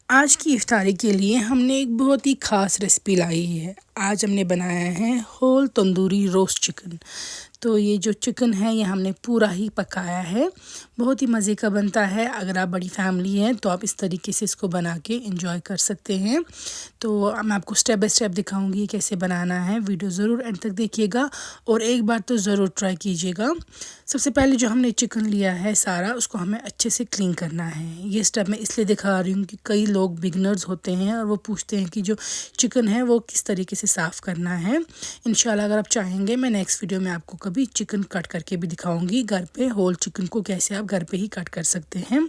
आज की इफ्तारी के लिए हमने एक बहुत ही ख़ास रेसिपी लाई है। आज हमने बनाया है होल तंदूरी रोस्ट चिकन। तो ये जो चिकन है ये हमने पूरा ही पकाया है। बहुत ही मज़े का बनता है। अगर आप बड़ी फैमिली है तो आप इस तरीके से इसको बना के एंजॉय कर सकते हैं। तो मैं आपको स्टेप बाय स्टेप दिखाऊंगी कैसे बनाना है। वीडियो ज़रूर एंड तक देखिएगा और एक बार तो ज़रूर ट्राई कीजिएगा। सबसे पहले जो हमने चिकन लिया है सारा उसको हमें अच्छे से क्लीन करना है। ये स्टेप मैं इसलिए दिखा रही हूँ कि कई लोग बिगनर्स होते हैं और वो पूछते हैं कि जो चिकन है वो किस तरीके से साफ़ करना है। इंशाल्लाह अगर आप चाहेंगे मैं नेक्स्ट वीडियो में आपको कभी चिकन कट करके भी दिखाऊंगी घर पे। होल चिकन को कैसे आप घर पे ही कट कर सकते हैं।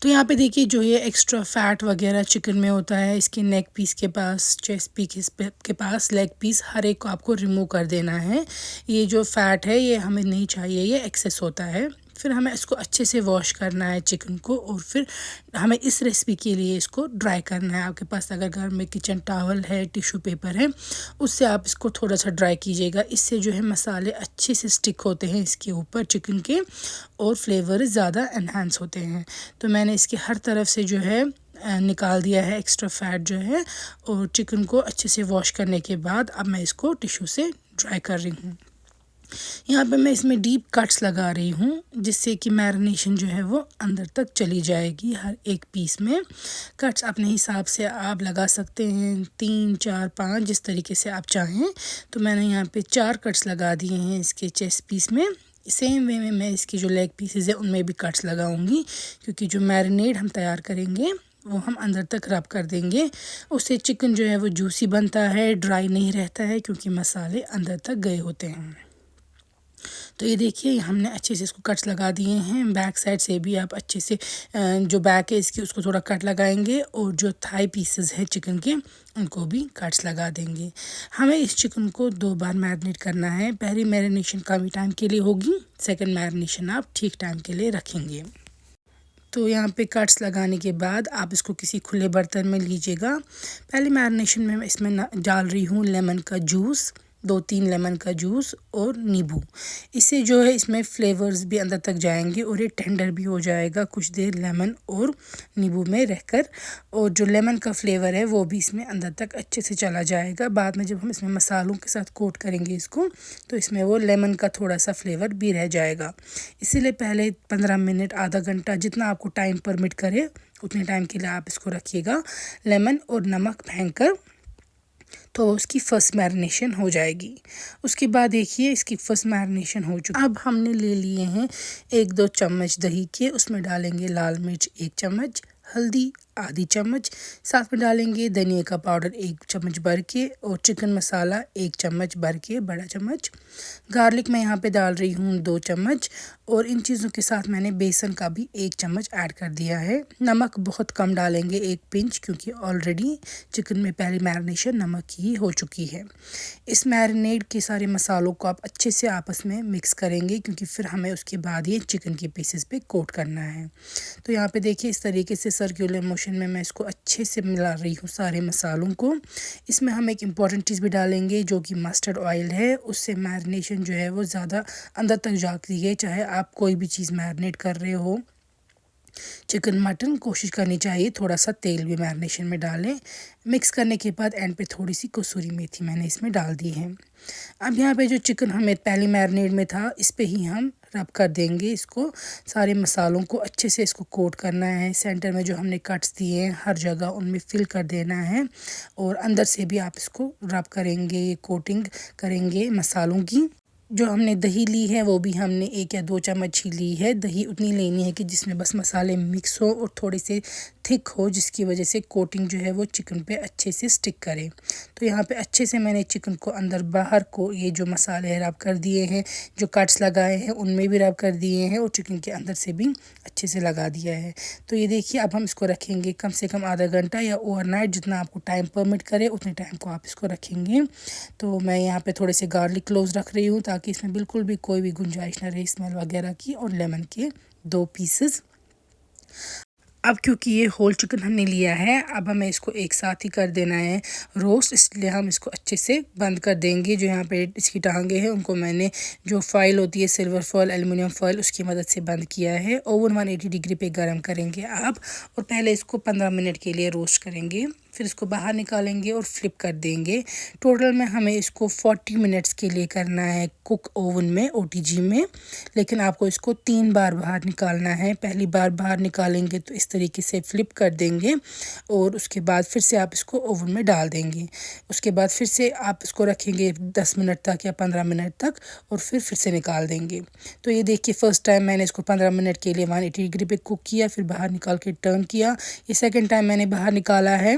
तो यहाँ पे देखिए जो ये एक्स्ट्रा फैट वगैरह चिकन में होता है, इसके नेक पीस के पास, चेस्ट पीस के पास, लेग पीस हर एक को आपको रिमूव कर देना है। ये जो फैट है ये हमें नहीं चाहिए, ये एक्सेस होता है। फिर हमें इसको अच्छे से वॉश करना है चिकन को और फिर हमें इस रेसिपी के लिए इसको ड्राई करना है। आपके पास अगर घर में किचन टॉवल है, टिश्यू पेपर है, उससे आप इसको थोड़ा सा ड्राई कीजिएगा। इससे जो है मसाले अच्छे से स्टिक होते हैं इसके ऊपर चिकन के और फ्लेवर ज़्यादा एनहांस होते हैं। तो मैंने इसके हर तरफ से जो है निकाल दिया है एक्स्ट्रा फैट जो है और चिकन को अच्छे से वॉश करने के बाद अब मैं इसको टिश्यू से ड्राई कर रही हूँ। यहाँ पे मैं इसमें डीप कट्स लगा रही हूँ जिससे कि मैरिनेशन जो है वो अंदर तक चली जाएगी हर एक पीस में। कट्स अपने हिसाब से आप लगा सकते हैं, 3 4 5 जिस तरीके से आप चाहें। तो मैंने यहाँ पे 4 कट्स लगा दिए हैं इसके चेस्ट पीस में। सेम वे में मैं इसकी जो लेग पीसेस है उनमें भी कट्स लगाऊंगी क्योंकि जो मैरिनेड हम तैयार करेंगे वो हम अंदर तक रब कर देंगे। उससे चिकन जो है वो जूसी बनता है, ड्राई नहीं रहता है क्योंकि मसाले अंदर तक गए होते हैं। तो ये देखिए हमने अच्छे से इसको कट्स लगा दिए हैं। बैक साइड से भी आप अच्छे से जो बैक है इसकी उसको थोड़ा कट लगाएंगे और जो थाई पीसेस है चिकन के उनको भी कट्स लगा देंगे। हमें इस चिकन को 2 बार मैरिनेट करना है। पहली मैरिनेशन कम टाइम के लिए होगी, सेकंड मैरिनेशन आप ठीक टाइम के लिए रखेंगे। तो यहाँ पे कट्स लगाने के बाद आप इसको किसी खुले बर्तन में लीजिएगा। पहली मैरिनेशन में मैं इसमें डाल रही हूँ लेमन का जूस, 2-3 लेमन का जूस और नींबू। इससे जो है इसमें फ्लेवर्स भी अंदर तक जाएंगे और ये टेंडर भी हो जाएगा कुछ देर लेमन और नींबू में रहकर। और जो लेमन का फ्लेवर है वो भी इसमें अंदर तक अच्छे से चला जाएगा। बाद में जब हम इसमें मसालों के साथ कोट करेंगे इसको तो इसमें वो लेमन का थोड़ा सा फ्लेवर भी रह जाएगा। इसीलिए पहले 15 मिनट, आधा घंटा, जितना आपको टाइम परमिट करे उतने टाइम के लिए आप इसको रखिएगा लेमन और नमक फेंक कर। तो उसकी फ़र्स्ट मैरिनेशन हो जाएगी। उसके बाद देखिए इसकी फ़र्स्ट मैरिनेशन हो चुकी। अब हमने ले लिए हैं 1-2 चम्मच दही के, उसमें डालेंगे लाल मिर्च 1 चम्मच, हल्दी आधी चम्मच, साथ में डालेंगे धनिया का पाउडर 1 चम्मच भर के और चिकन मसाला 1 चम्मच भर के, बड़ा चम्मच। गार्लिक मैं यहाँ पे डाल रही हूँ 2 चम्मच और इन चीज़ों के साथ मैंने बेसन का भी 1 चम्मच ऐड कर दिया है। नमक बहुत कम डालेंगे, 1 पिंच, क्योंकि ऑलरेडी चिकन में पहली मैरिनेशन नमक की ही हो चुकी है। इस मैरिनेड के सारे मसालों को आप अच्छे से आपस में मिक्स करेंगे क्योंकि फिर हमें उसके बाद ये चिकन के पीसेस पे कोट करना है। तो यहाँ पे देखिए इस तरीके से सर्कुलर मोशन में मैं इसको अच्छे से मिला रही हूँ सारे मसालों को। इसमें हम एक इम्पॉर्टेंट चीज़ भी डालेंगे जो कि मस्टर्ड ऑयल है। उससे मैरिनेशन जो है वो ज़्यादा अंदर तक जाती है। चाहे आप कोई भी चीज़ मैरिनेट कर रहे हो, चिकन मटन, कोशिश करनी चाहिए थोड़ा सा तेल भी मैरिनेशन में डालें। मिक्स करने के बाद एंड पे थोड़ी सी कसूरी मेथी मैंने इसमें डाल दी है। अब यहाँ पे जो चिकन हमें पहले मैरिनेट में था इस पे ही हम रब कर देंगे इसको। सारे मसालों को अच्छे से इसको कोट करना है। सेंटर में जो हमने कट्स दिए हैं हर जगह उनमें फिल कर देना है और अंदर से भी आप इसको रब करेंगे, ये कोटिंग करेंगे मसालों की। जो हमने दही ली है वो भी हमने 1 या 2 चम्मच ही ली है। दही उतनी लेनी है कि जिसमें बस मसाले मिक्स हो और थोड़े से थिक हो, जिसकी वजह से कोटिंग जो है वो चिकन पे अच्छे से स्टिक करे। तो यहाँ पे अच्छे से मैंने चिकन को अंदर बाहर को ये जो मसाले रब कर दिए हैं, जो कट्स लगाए हैं उनमें भी रब कर दिए हैं और चिकन के अंदर से भी अच्छे से लगा दिया है। तो ये देखिए अब हम इसको रखेंगे कम से कम आधा घंटा या ओवरनाइट, जितना आपको टाइम परमिट करे उतने टाइम को आप इसको रखेंगे। तो मैं यहाँ पे थोड़े से गार्लिक क्लोव्स रख रही हूँ ताकि इसमें बिल्कुल भी कोई भी गुंजाइश ना रहे स्मेल वगैरह की, और लेमन के 2 पीसेस। अब क्योंकि ये होल चिकन हमने लिया है, अब हमें इसको एक साथ ही कर देना है रोस्ट, इसलिए हम इसको अच्छे से बंद कर देंगे। जो यहाँ पे इसकी टांगे हैं उनको मैंने जो फॉइल होती है सिल्वर फॉइल, एल्युमिनियम फॉइल, उसकी मदद से बंद किया है। ओवन 180 डिग्री पे गर्म करेंगे आप, और पहले इसको 15 मिनट के लिए रोस्ट करेंगे, फिर इसको बाहर निकालेंगे और फ्लिप कर देंगे। टोटल में हमें इसको 40 मिनट्स के लिए करना है कुक ओवन में, OTG में, लेकिन आपको इसको 3 बार बाहर निकालना है। पहली बार बाहर निकालेंगे तो इस तरीके से फ्लिप कर देंगे, और उसके बाद फिर से आप इसको ओवन में डाल देंगे। उसके बाद फिर से आप इसको रखेंगे 10 मिनट तक या 15 मिनट तक, और फिर से निकाल देंगे। तो ये देखिए, फ़र्स्ट टाइम मैंने इसको 15 मिनट के लिए 180 डिग्री पे कुक किया, फिर बाहर निकाल के टर्न किया। ये सेकंड टाइम मैंने बाहर निकाला है।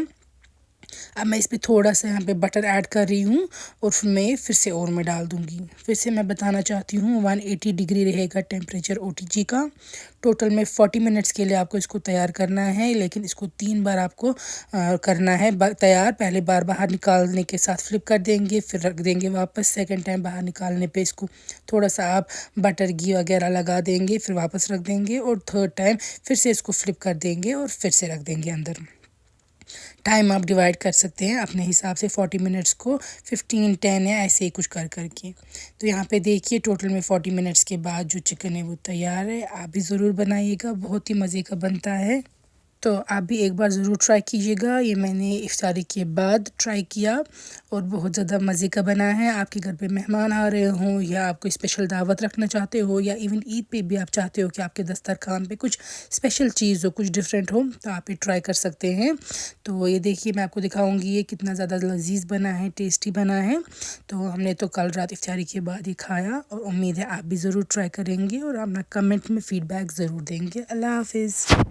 अब मैं इस पर थोड़ा सा यहाँ पे बटर ऐड कर रही हूँ, और फिर से ओवन में डाल दूँगी। फिर से मैं बताना चाहती हूँ 180 डिग्री रहेगा टेम्परेचर OTG का। टोटल में 40 मिनट्स के लिए आपको इसको तैयार करना है, लेकिन इसको 3 बार आपको करना है तैयार। पहले बार बाहर निकालने के साथ फ्लिप कर देंगे, फिर रख देंगे वापस। सेकंड टाइम बाहर निकालने पे इसको थोड़ा सा आप बटर घी वगैरह लगा देंगे, फिर वापस रख देंगे, और थर्ड टाइम फिर से इसको फ्लिप कर देंगे और फिर से रख देंगे अंदर। टाइम आप डिवाइड कर सकते हैं अपने हिसाब से, 40 मिनट्स को 15, 10 या ऐसे ही कुछ कर करके। तो यहाँ पे देखिए टोटल में 40 मिनट्स के बाद जो चिकन है वो तैयार है। आप भी ज़रूर बनाइएगा, बहुत ही मज़े का बनता है। तो आप भी एक बार ज़रूर ट्राई कीजिएगा। ये मैंने इफ्तारी के बाद ट्राई किया और बहुत ज़्यादा मज़े का बना है। आपके घर पे मेहमान आ रहे हों, या आप कोई स्पेशल दावत रखना चाहते हो, या इवन ईद पे भी आप चाहते हो कि आपके दस्तरखान पे कुछ स्पेशल चीज़ हो, कुछ डिफरेंट हो, तो आप ये ट्राई कर सकते हैं। तो ये देखिए, मैं आपको दिखाऊँगी ये कितना ज़्यादा लज़ीज़ बना है, टेस्टी बना है। तो हमने तो कल रात इफ्तारी के बाद ही खाया, और उम्मीद है आप भी ज़रूर ट्राई करेंगे और अपना कमेंट में फ़ीडबैक ज़रूर देंगे। अल्लाह हाफ़िज़।